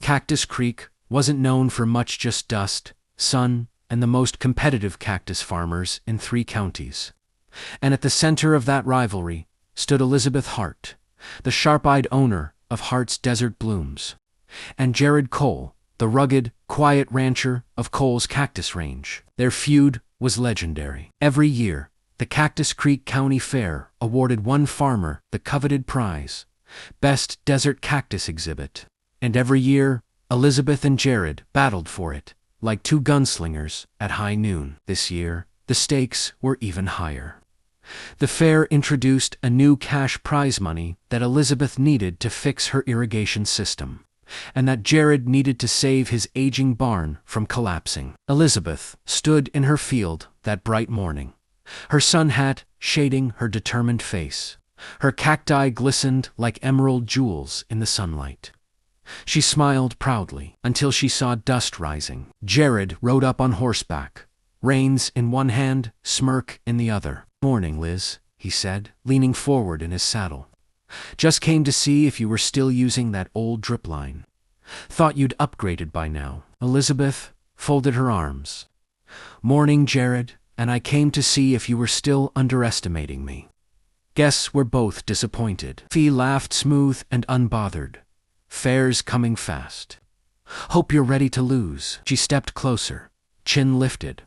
Cactus Creek wasn't known for much, just dust, sun, and the most competitive cactus farmers in 3 counties. And at the center of that rivalry stood Elizabeth Hart, the sharp-eyed owner of Hart's Desert Blooms, and Jared Cole, the rugged, quiet rancher of Cole's Cactus Range. Their feud was legendary. Every year, the Cactus Creek County Fair awarded one farmer the coveted prize, Best Desert Cactus Exhibit. And every year, Elizabeth and Jared battled for it, like 2 gunslingers at high noon. This year, the stakes were even higher. The fair introduced a new cash prize money that Elizabeth needed to fix her irrigation system, and that Jared needed to save his aging barn from collapsing. Elizabeth stood in her field that bright morning, her sun hat shading her determined face. Her cacti glistened like emerald jewels in the sunlight. She smiled proudly until she saw dust rising. Jared rode up on horseback, reins in one hand, smirk in the other. "Morning, Liz," he said, leaning forward in his saddle. "Just came to see if you were still using that old drip line. Thought you'd upgraded by now." Elizabeth folded her arms. "Morning, Jared, and I came to see if you were still underestimating me." Guess we're both disappointed. Fee laughed, smooth and unbothered. "Fair's coming fast. Hope you're ready to lose." She stepped closer, chin lifted.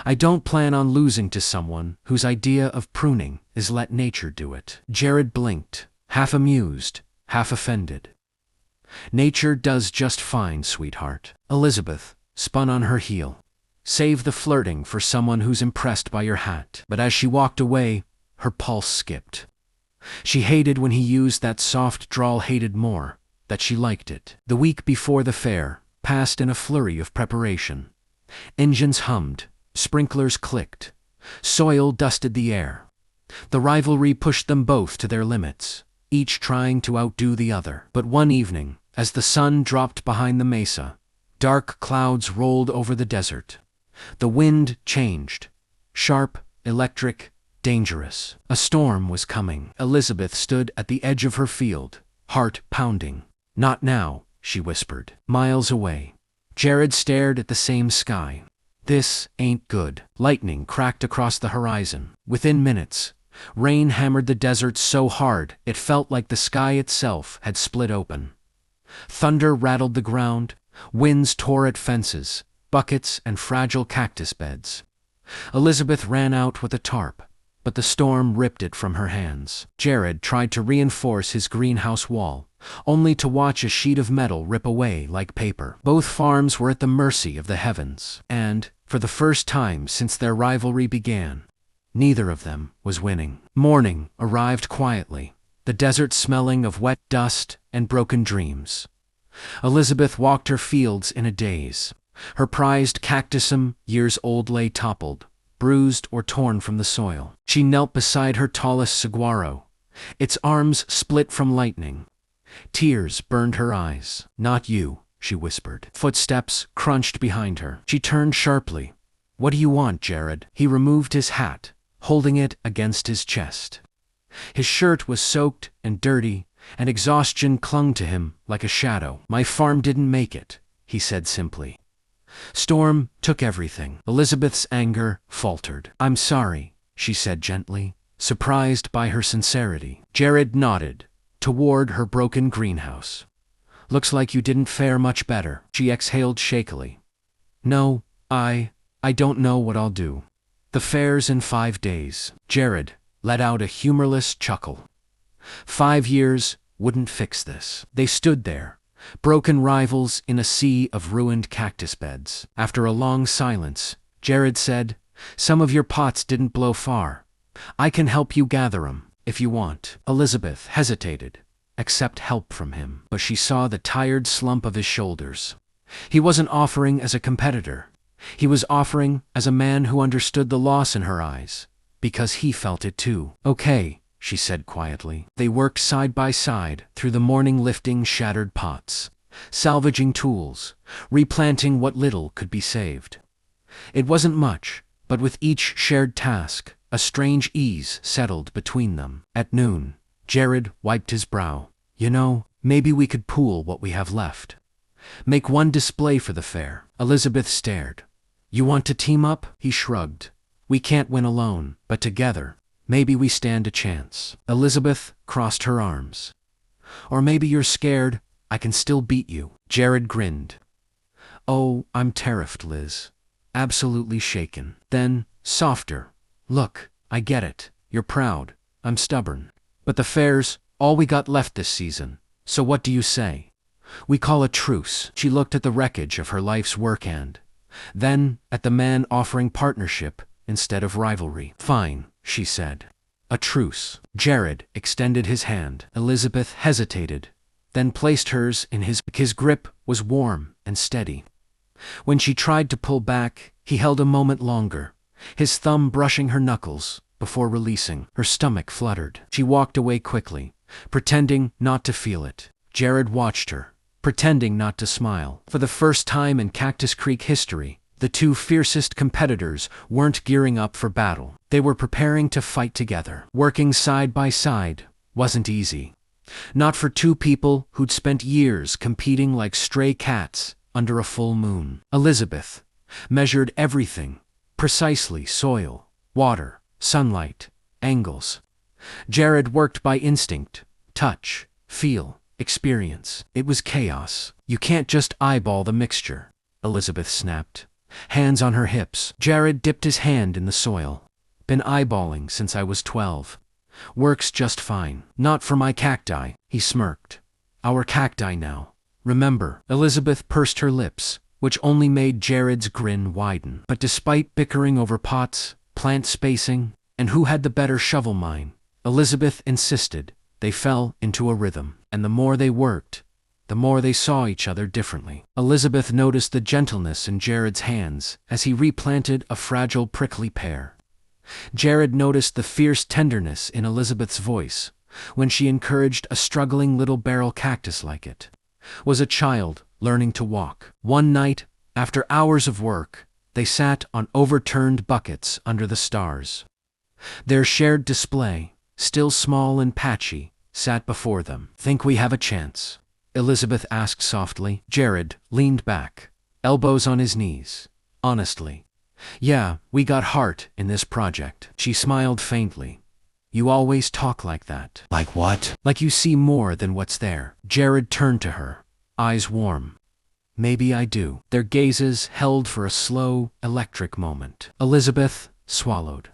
"I don't plan on losing to someone whose idea of pruning is let nature do it." Jared blinked, half amused, half offended. "Nature does just fine, sweetheart." Elizabeth spun on her heel. "Save the flirting for someone who's impressed by your hat." But as she walked away, her pulse skipped. She hated when he used that soft drawl, hated more that she liked it. The week before the fair passed in a flurry of preparation. Engines hummed, sprinklers clicked, soil dusted the air. The rivalry pushed them both to their limits, each trying to outdo the other. But one evening, as the sun dropped behind the mesa, dark clouds rolled over the desert. The wind changed, sharp, electric, dangerous. A storm was coming. Elizabeth stood at the edge of her field, heart pounding. "Not now," she whispered. Miles away, Jared stared at the same sky. "This ain't good." Lightning cracked across the horizon. Within minutes, rain hammered the desert so hard it felt like the sky itself had split open. Thunder rattled the ground, winds tore at fences, buckets and fragile cactus beds. Elizabeth ran out with a tarp, but the storm ripped it from her hands. Jared tried to reinforce his greenhouse wall, only to watch a sheet of metal rip away like paper. Both farms were at the mercy of the heavens, and, for the first time since their rivalry began, neither of them was winning. Morning arrived quietly, the desert smelling of wet dust and broken dreams. Elizabeth walked her fields in a daze. Her prized cactusum, years old, lay toppled, bruised or torn from the soil. She knelt beside her tallest saguaro, its arms split from lightning. Tears burned her eyes. "Not you," she whispered. Footsteps crunched behind her. She turned sharply. "What do you want, Jared?" He removed his hat, holding it against his chest. His shirt was soaked and dirty, and exhaustion clung to him like a shadow. "My farm didn't make it," he said simply. "Storm took everything." Elizabeth's anger faltered. "I'm sorry," she said gently, surprised by her sincerity. Jared nodded toward her broken greenhouse. "Looks like you didn't fare much better." She exhaled shakily. "No, I don't know what I'll do. The fair's in 5 days." Jared let out a humorless chuckle. 5 years wouldn't fix this. They stood there, broken rivals in a sea of ruined cactus beds. After a long silence, Jared said, "Some of your pots didn't blow far. I can help you gather 'em, if you want." Elizabeth hesitated, accept help from him, but she saw the tired slump of his shoulders. He wasn't offering as a competitor. He was offering as a man who understood the loss in her eyes, because he felt it too. "Okay," she said quietly. They worked side by side through the morning, lifting shattered pots, salvaging tools, replanting what little could be saved. It wasn't much, but with each shared task, a strange ease settled between them. At noon, Jared wiped his brow. "You know, maybe we could pool what we have left. Make one display for the fair. Elizabeth stared. You want to team up? He shrugged. We can't win alone, but together, maybe we stand a chance. Elizabeth crossed her arms. Or maybe you're scared, I can still beat you. Jared grinned. Oh, I'm terrified, Liz. Absolutely shaken. Then, softer. Look, I get it. You're proud. I'm stubborn. But the fair's all we got left this season. So what do you say? We call a truce. She looked at the wreckage of her life's work and then at the man offering partnership instead of rivalry. Fine, she said. A truce. Jared extended his hand. Elizabeth hesitated, then placed hers in his. His grip was warm and steady. When she tried to pull back, he held a moment longer, his thumb brushing her knuckles before releasing. Her stomach fluttered. She walked away quickly, pretending not to feel it. Jared watched her, pretending not to smile. For the first time in Cactus Creek history, the two fiercest competitors weren't gearing up for battle. They were preparing to fight together. Working side by side wasn't easy. Not for two people who'd spent years competing like stray cats under a full moon. Elizabeth measured everything precisely: soil, water, sunlight, angles. Jared worked by instinct, touch, feel, experience. It was chaos. You can't just eyeball the mixture, Elizabeth snapped, hands on her hips. Jared dipped his hand in the soil. Been eyeballing since I was 12. Works just fine. Not for my cacti, he smirked. Our cacti now. Remember? Elizabeth pursed her lips, which only made Jared's grin widen. But despite bickering over pots, plant spacing, and who had the better shovel mine, Elizabeth insisted. They fell into a rhythm, and the more they worked, the more they saw each other differently. Elizabeth noticed the gentleness in Jared's hands as he replanted a fragile prickly pear. Jared noticed the fierce tenderness in Elizabeth's voice when she encouraged a struggling little barrel cactus like it was a child learning to walk. One night, after hours of work, they sat on overturned buckets under the stars. Their shared display, still small and patchy, sat before them. Think we have a chance? Elizabeth asked softly. Jared leaned back, elbows on his knees. Honestly. Yeah, we got heart in this project. She smiled faintly. You always talk like that. Like what? Like you see more than what's there. Jared turned to her, eyes warm. Maybe I do. Their gazes held for a slow, electric moment. Elizabeth swallowed.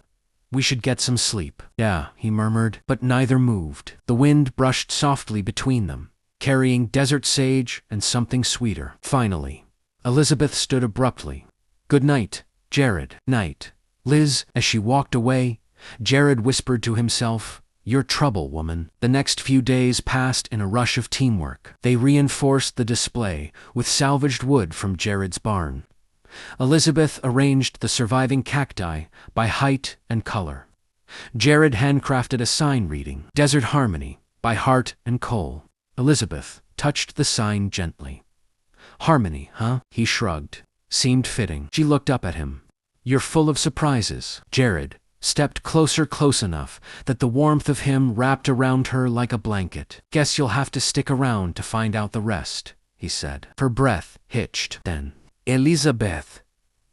We should get some sleep. Yeah, he murmured, but neither moved. The wind brushed softly between them, carrying desert sage and something sweeter. Finally, Elizabeth stood abruptly. Good night, Jared. Night. Liz. As she walked away, Jared whispered to himself, Your trouble, woman. The next few days passed in a rush of teamwork. They reinforced the display with salvaged wood from Jared's barn. Elizabeth arranged the surviving cacti by height and color. Jared handcrafted a sign reading, Desert Harmony, by Hart and Cole. Elizabeth touched the sign gently. Harmony, huh? He shrugged. Seemed fitting. She looked up at him. You're full of surprises. Jared stepped close enough that the warmth of him wrapped around her like a blanket. Guess you'll have to stick around to find out the rest, he said. Her breath hitched. Then, Elizabeth.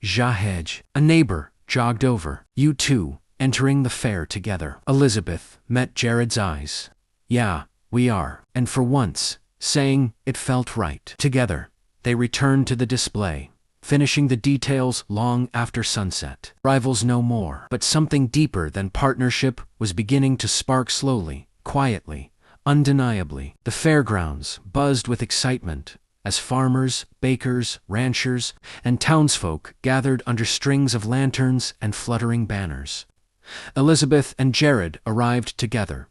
Jahej. A neighbor jogged over. You two, entering the fair together. Elizabeth met Jared's eyes. Yeah, we are. And for once, saying it felt right. Together, they returned to the display, finishing the details long after sunset. Rivals no more. But something deeper than partnership was beginning to spark slowly, quietly, undeniably. The fairgrounds buzzed with excitement as farmers, bakers, ranchers, and townsfolk gathered under strings of lanterns and fluttering banners. Elizabeth and Jared arrived together,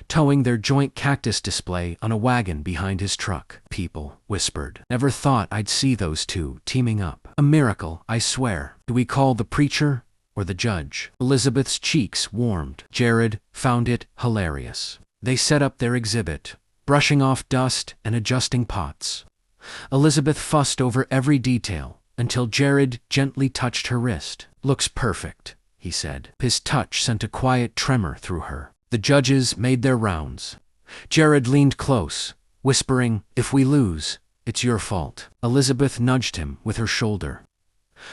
towing their joint cactus display on a wagon behind his truck. People whispered. Never thought I'd see those two teaming up. A miracle, I swear. Do we call the preacher or the judge? Elizabeth's cheeks warmed. Jared found it hilarious. They set up their exhibit, brushing off dust and adjusting pots. Elizabeth fussed over every detail until Jared gently touched her wrist. Looks perfect, he said. His touch sent a quiet tremor through her. The judges made their rounds. Jared leaned close, whispering, If we lose, it's your fault. Elizabeth nudged him with her shoulder.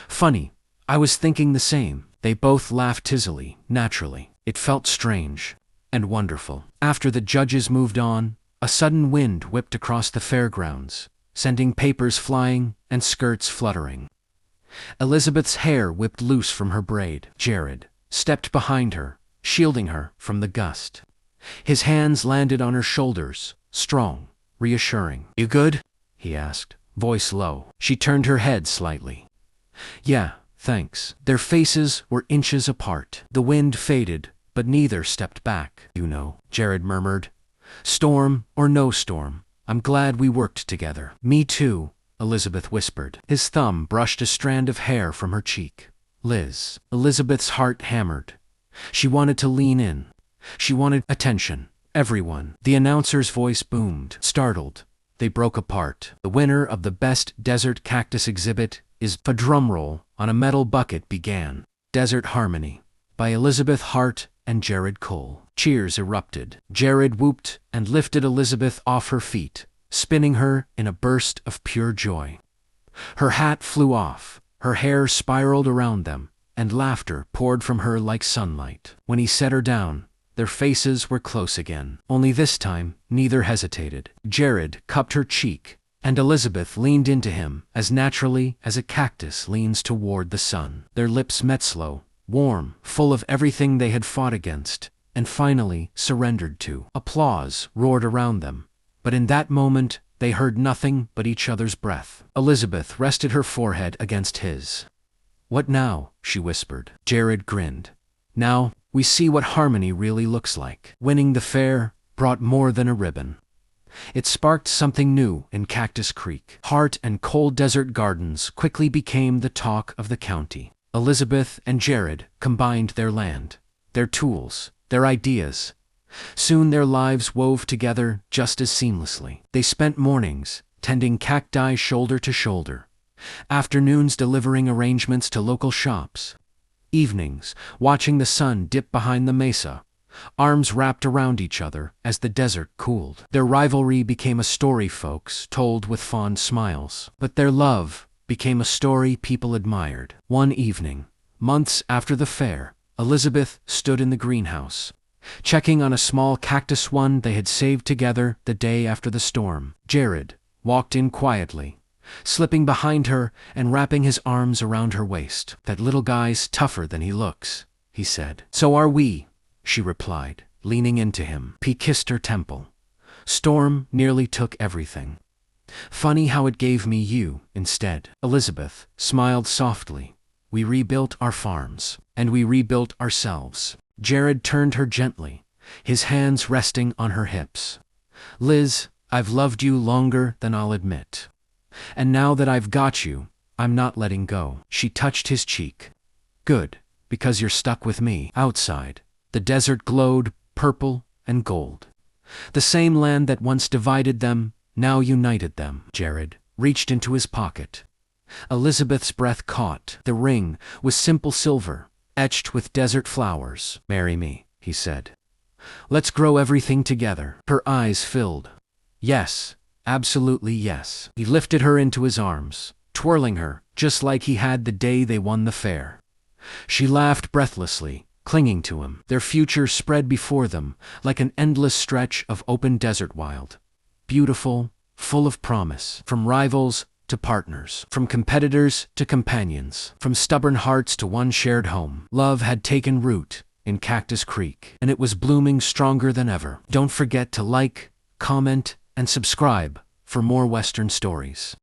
Funny, I was thinking the same. They both laughed tizzily, naturally. It felt strange and wonderful. After the judges moved on, a sudden wind whipped across the fairgrounds, sending papers flying and skirts fluttering. Elizabeth's hair whipped loose from her braid. Jared stepped behind her, shielding her from the gust. His hands landed on her shoulders, strong, reassuring. You good? He asked, voice low. She turned her head slightly. Yeah, thanks. Their faces were inches apart. The wind faded, but neither stepped back. You know, Jared murmured. Storm or no storm, I'm glad we worked together. Me too, Elizabeth whispered. His thumb brushed a strand of hair from her cheek. Liz. Elizabeth's heart hammered. She wanted to lean in. She wanted attention. Everyone. The announcer's voice boomed. Startled, they broke apart. The winner of the Best Desert Cactus exhibit is a drumroll on a metal bucket began. Desert Harmony by Elizabeth Hart and Jared Cole. Cheers erupted. Jared whooped and lifted Elizabeth off her feet, spinning her in a burst of pure joy. Her hat flew off, her hair spiraled around them, and laughter poured from her like sunlight. When he set her down, their faces were close again. Only this time, neither hesitated. Jared cupped her cheek, and Elizabeth leaned into him as naturally as a cactus leans toward the sun. Their lips met slow, warm, full of everything they had fought against, and finally surrendered to. Applause roared around them, but in that moment they heard nothing but each other's breath. Elizabeth rested her forehead against his. What now? She whispered. Jared grinned. Now, we see what harmony really looks like. Winning the fair brought more than a ribbon. It sparked something new in Cactus Creek. Hart and Cold Desert Gardens quickly became the talk of the county. Elizabeth and Jared combined their land, their tools, their ideas. Soon their lives wove together just as seamlessly. They spent mornings tending cacti shoulder to shoulder, afternoons delivering arrangements to local shops, evenings watching the sun dip behind the mesa, arms wrapped around each other as the desert cooled. Their rivalry became a story folks told with fond smiles, but their love became a story people admired. One evening, months after the fair, Elizabeth stood in the greenhouse, checking on a small cactus one they had saved together the day after the storm. Jared walked in quietly, slipping behind her and wrapping his arms around her waist. That little guy's tougher than he looks, he said. So are we, she replied, leaning into him. He kissed her temple. Storm nearly took everything. Funny how it gave me you instead. Elizabeth smiled softly. We rebuilt our farms, and we rebuilt ourselves. Jared turned her gently, his hands resting on her hips. Liz, I've loved you longer than I'll admit. And now that I've got you, I'm not letting go. She touched his cheek. Good, because you're stuck with me. Outside, the desert glowed purple and gold. The same land that once divided them now united them. Jared reached into his pocket. Elizabeth's breath caught. The ring was simple silver, etched with desert flowers. Marry me, he said. Let's grow everything together. Her eyes filled. Yes, absolutely yes. He lifted her into his arms, twirling her, just like he had the day they won the fair. She laughed breathlessly, clinging to him. Their future spread before them, like an endless stretch of open desert wild. Beautiful, full of promise. From rivals to partners, from competitors to companions, from stubborn hearts to one shared home. Love had taken root in Cactus Creek, and it was blooming stronger than ever. Don't forget to like, comment, and subscribe for more Western stories.